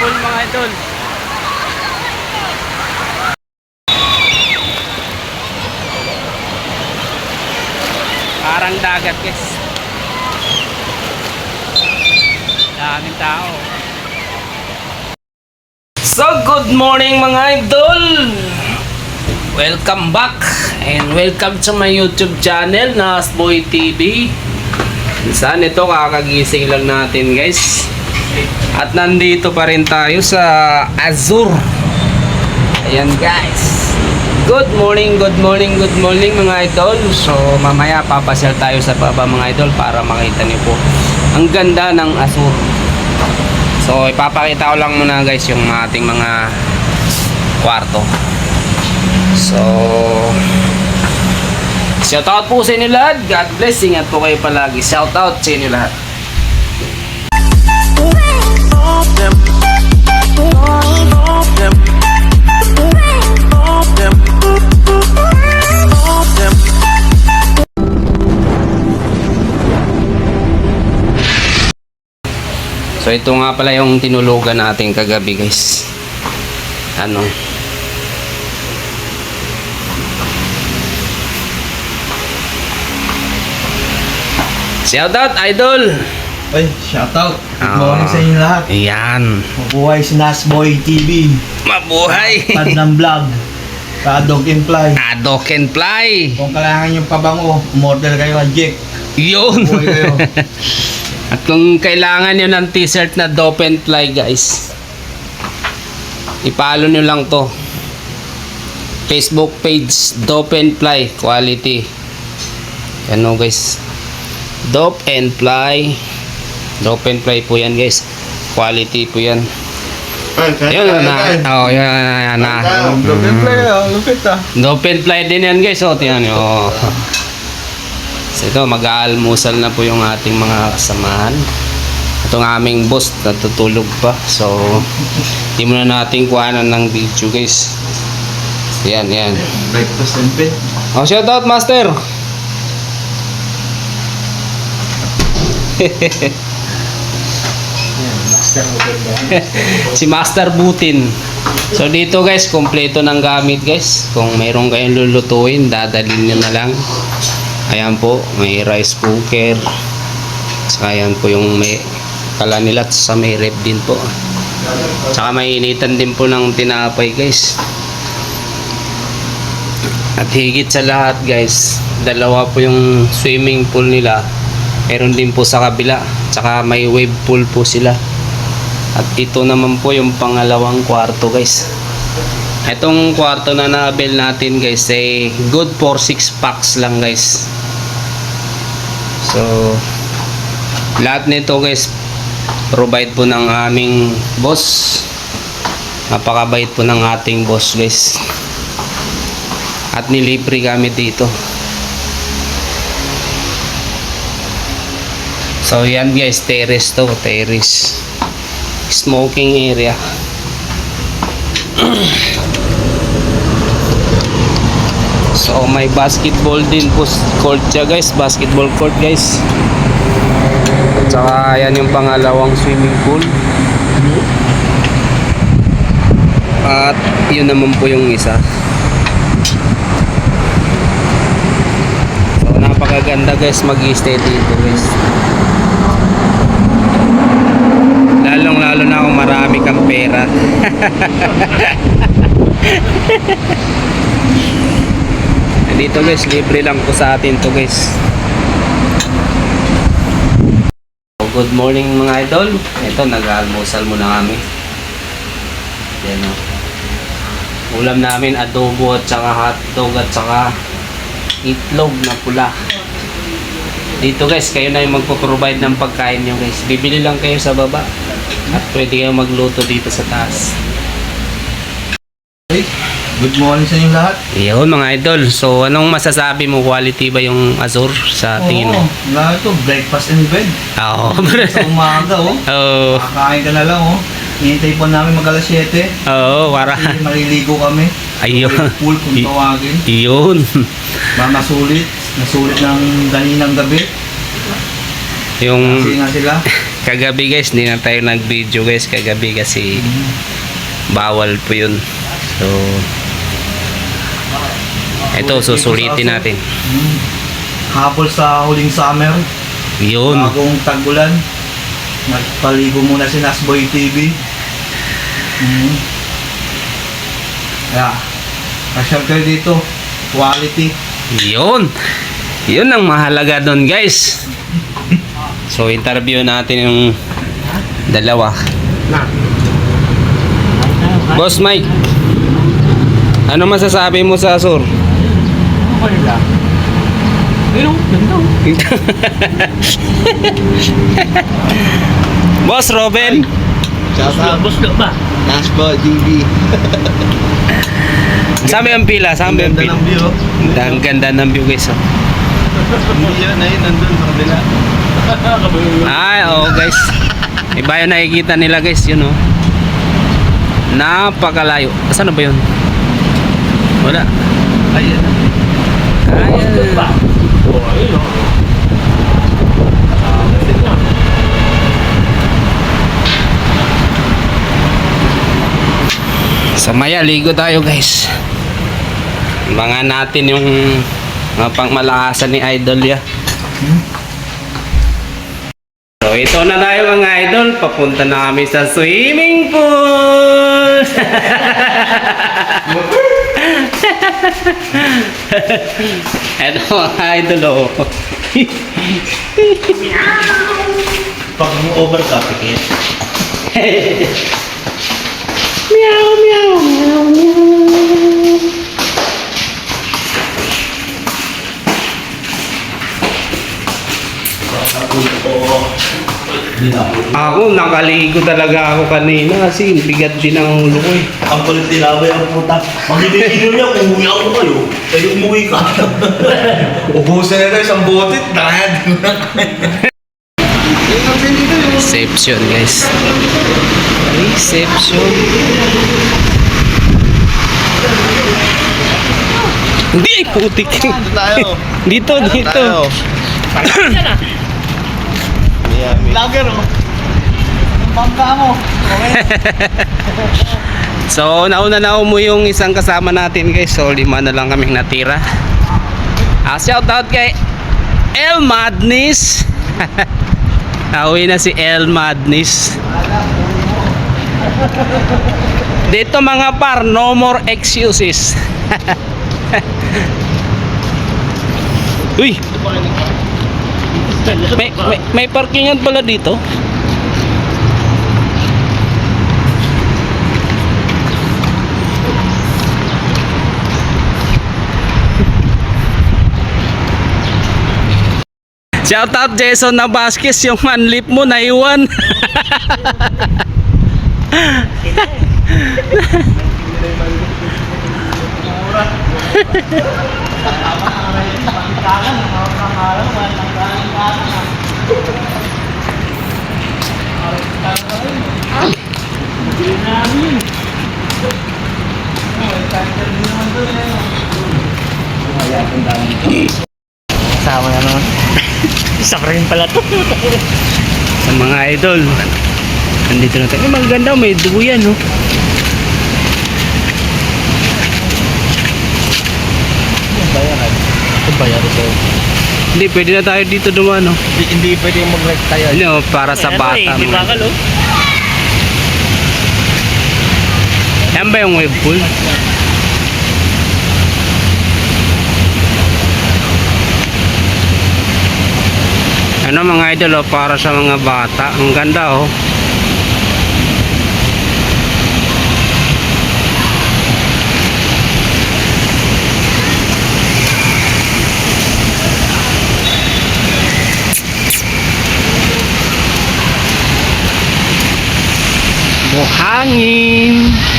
pool mga idol. Parang dagat guys. Daming tao. So good morning mga idol. Welcome back and welcome to my YouTube channel na Asboy TV. Saan ito, kakagising lang natin guys. At nandito pa rin tayo sa Azure. Ayan guys. Good morning mga idol. So mamaya papasyal tayo sa baba mga idol para makita niyo po ang ganda ng Azure. So ipapakita ko lang muna guys yung ating mga kwarto. So shout out po sa inyo lahat. God bless. Ingat po kayo palagi. Shout out sa inyo lahat. So ito nga pala yung tinulugan natin kagabi guys. Ano? Shout out idol. Ay, shoutout. Good morning sa inyo lahat. Ayan. Mabuhay si Nasboy TV. Mabuhay. Pad ng vlog. Dog and Fly. Dog and Fly. Kung kailangan yung pabango, umorder kayo kay Jack. Yun. Mabuhay kayo. At kung kailangan nyo ng t-shirt na Dog and Fly guys, ipalo nyo lang to. Facebook page Dog and Fly Quality. Ano guys, Dog and Fly. Dog and Fly po yan guys. Quality po yan. Yun na. Oh, yan na. Dog and Fly, lupit ah. Dog and Fly din yan guys. Oh, tingnan nyo. Oh. So ito, mag-aalmusal na po yung ating mga kasamahan. Itong aming boss natutulog pa. So hindi muna natin kuhanan ng video guys. Yan. Breakfast and bed. Oh, shout out master. Si Master Butin. So dito guys, kompleto ng gamit guys. Kung mayroon kayong lulutuin, dadalhin nyo na lang. Ayan po, may rice cooker. Saka ayan po yung may kalanilat sa may rep din po. Saka may initan din po ng tinapay guys. At higit sa lahat guys, dalawa po yung swimming pool nila. Meron din po sa kabila. Saka may wave pool po sila. At ito naman po yung pangalawang kwarto guys. Itong kwarto na na-avail natin guys ay good for 6 packs lang guys. So lahat nito guys provide po ng aming boss. Napakabait po ng ating boss guys. At nilibre kami dito. So yan guys, terrace to, terrace. Smoking area. So may basketball din po court siya guys, basketball court guys. At saka yan yung pangalawang swimming pool. At yun naman po yung isa. So napakaganda guys mag-stay dito guys. Lalong-lalo na kung marami kang pera. Dito guys, libre lang po sa atin to guys. Good morning mga idol. Ito, nag-almusal muna kami. Yan o. Ulam namin, adobo at saka hotdog at saka itlog na pula. Dito guys, kayo na yung magpo-provide ng pagkain nyo guys. Bibili lang kayo sa baba. At pwede kayo magluto dito sa taas. Hey, good morning sa inyo lahat. Yun mga idol. So anong masasabi mo? Quality ba yung Azure sa tingin mo? Oo, lahat to, breakfast and bed. Oo. Sa umaga Oo. Makakain ka na lang Hinihintay po namin mag-alas 7. Oo, para. Kasi maliligo kami. Ayun. Pool kung tawagin. Yun. Nasulit ng ganinang gabi. Yung Kasi nga sila. Kagabi guys, hindi na tayo nag-video guys kagabi kasi bawal po yun. So, ito susulitin natin. Habol sa huling summer. Yun. Bagong tag-ulan. Nagpaligo muna si Nasboy TV. Yeah. Pasyal kayo dito. Quality. Yun. Yun ang mahalaga doon guys. So, interview natin yung dalawa. Boss Mike, ano masasabi mo sa Sur? Boss Robin, Boss na ba? Nasboy TV. saan ang pila? Saan ang pila? view. Ang ganda ng view guys. Oh. Hindi yun, ayun, nandun sa kabila. Ay, oo guys. Iba yung nakikita nila guys, yun oh. Napakalayo. Saan na ba yun? Wala. Ayun. Ayun. Sa Maya, ligo tayo guys. Abangan natin yung mga pangmalakasan ni Idol ya. So ito na tayo mga idol. Papunta na kami sa swimming pool. Ito mga idol oh. Pag over ka, pikit. Meow, meow, meow, meow. Ako, nakaligo talaga ako kanina kasi bigat din ang ulo ko eh. Ang kulit nilaway ang puta. Pag ibigino niya, umuwi ako kayo. Kayo umuwi ka. Ubusin na tayo isang botit. Dahil Reception guys. Reception. Hindi ay putik. tayo. Dito, dito. Lager oh. Ang bangka mo. So, nauna na mo yung isang kasama natin guys. So, 5 na lang kaming natira. Shout out kay El Madness. Nauwi na si El Madness. Dito mga par, no more excuses. Uy! May parkingan pala dito. Shout out Jason Nabasquez, yung manlip mo naiwan. Sama na naman. Isa pa rin pala to. Sa mga idol, nandito na tayo. Maganda, may duyan no. Bayaran. Ito bayaran ko. Hindi, pwede na tayo dito dumaan no. Hindi pwede mag-ride tayo. Ano, para sa bata. Hindi mga- bakal oh. Yan ba yung wave pool? Ano mga idol oh, para sa mga bata. Ang ganda oh. Buhangin.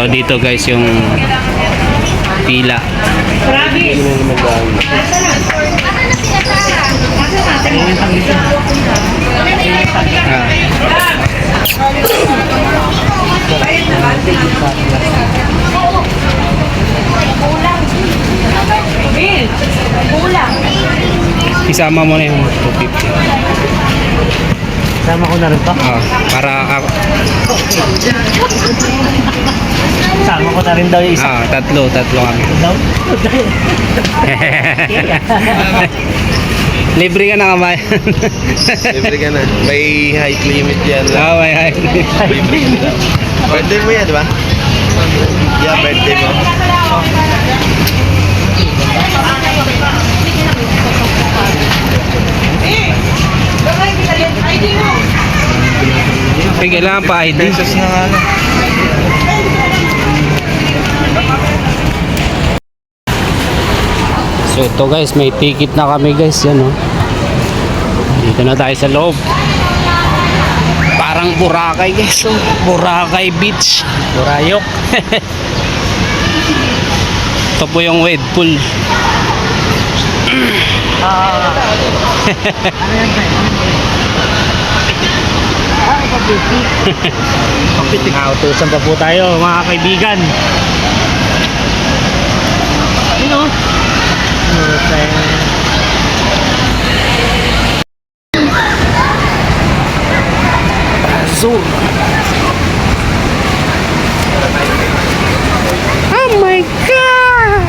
So dito guys yung pila. Isama mo na yung 250. Sama ko na rin pa. Para Sama ko na rin daw yung isa. tatlo kami. Daw? Libre ka na kamay. Libre ka na. May height limit yan lang. May hay. Birthday mo yan, di ba? Yeah, birthday mo. Kailangan pa ID. Pesos na nga lang. So ito guys, may ticket na kami guys, yan oh. Dito na tayo sa loob. Parang Boracay guys, oh. Boracay Beach. Burayok. Ito po yung wave pool. Papitik. Utusan pa po tayo mga kaibigan. Ano? Azul. Oh my God!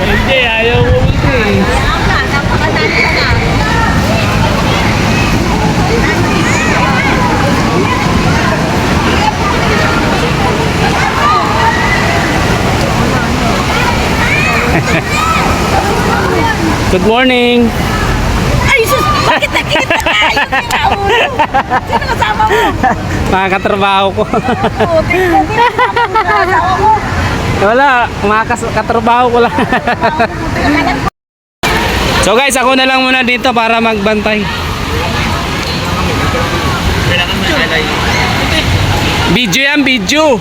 Hindi, ayaw mo ulit. Good morning. Ay, sus! Bakit nakikita tayo? Sino kasama mo? Mga katrabaho ko. Oo, tingnan mo, kasama mo. Wala, mga katrabaho ko lang. So guys, ako na lang muna dito para magbantay. Kailangan mo nalay. Video yan, video.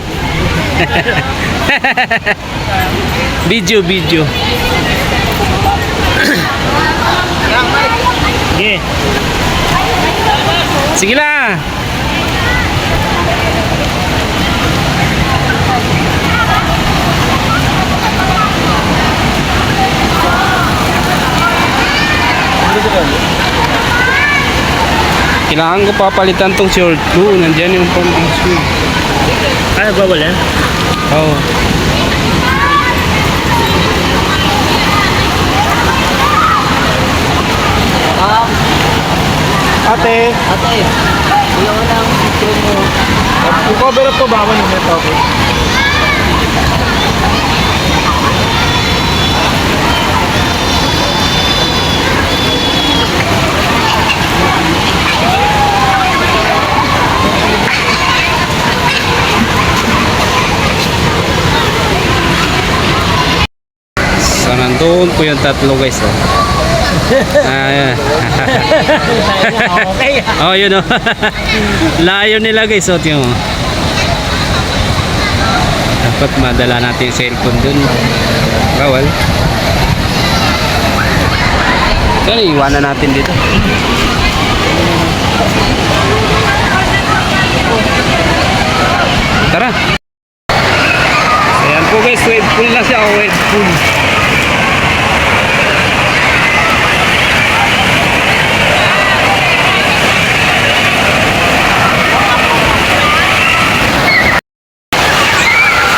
Video. Sige. Sige lang. Kailangan ko papalitan tong short ko. Nandiyan yung pang-pants ko. Nagwawala? Oo. Ate. Ayaw lang, picture mo. Cover up ko ba ako nung ito? So nandun po yung tatlo guys. Oh. Ayan. Okay. Oh, yun oh. Layo nila guys. Oh, yung dapat madala natin yung cellphone dun. Bawal. Kaya iwanan natin dito. Tara. Ayan po guys, wave pool na siya. Oh, wave pool.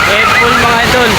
Wave pool mga idol.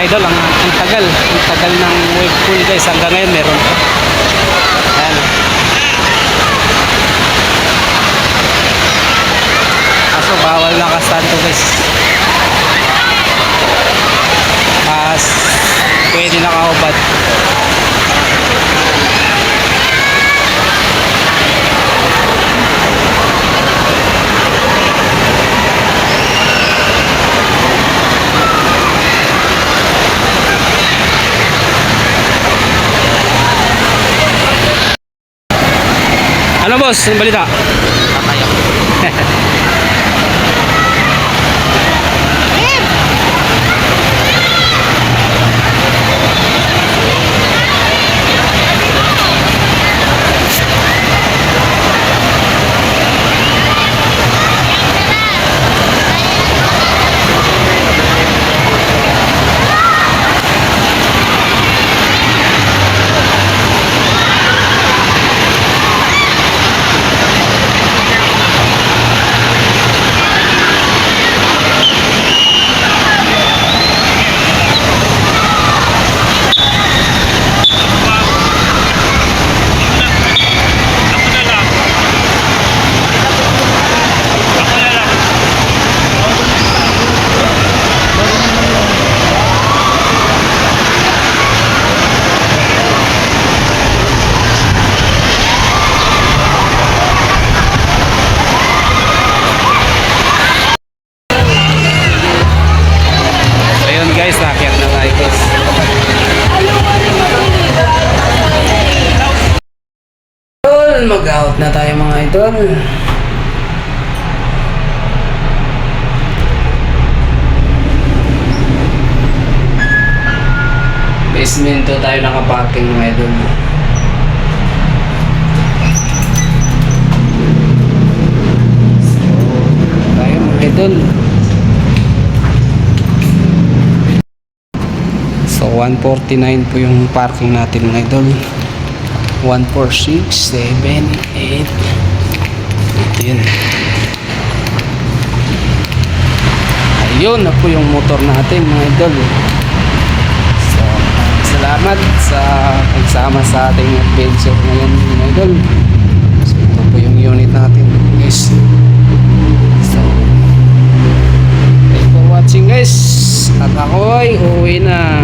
idol, ang tagal ng wave pool guys, hanggang ngayon meron pa. Ayan. Kaso bawal nakastand to guys. Mas pwede nakaubad. Ano boss? Anong balita? Patay ako. Ayun guys, nakakit na tayo guys. Idol, mag-out na tayo mga idol. Basemento tayo nakaparking mga idol. Tayo mga idol. So 149 po yung parking natin mga idol. 1, 4, 6, 7, 8. Ito yun. Ayun na po yung motor natin mga idol. So salamat sa pagsama sa ating adventure ngayon mga idol. So ito po yung unit natin guys. So thanks for watching guys. At ako'y uuwi na.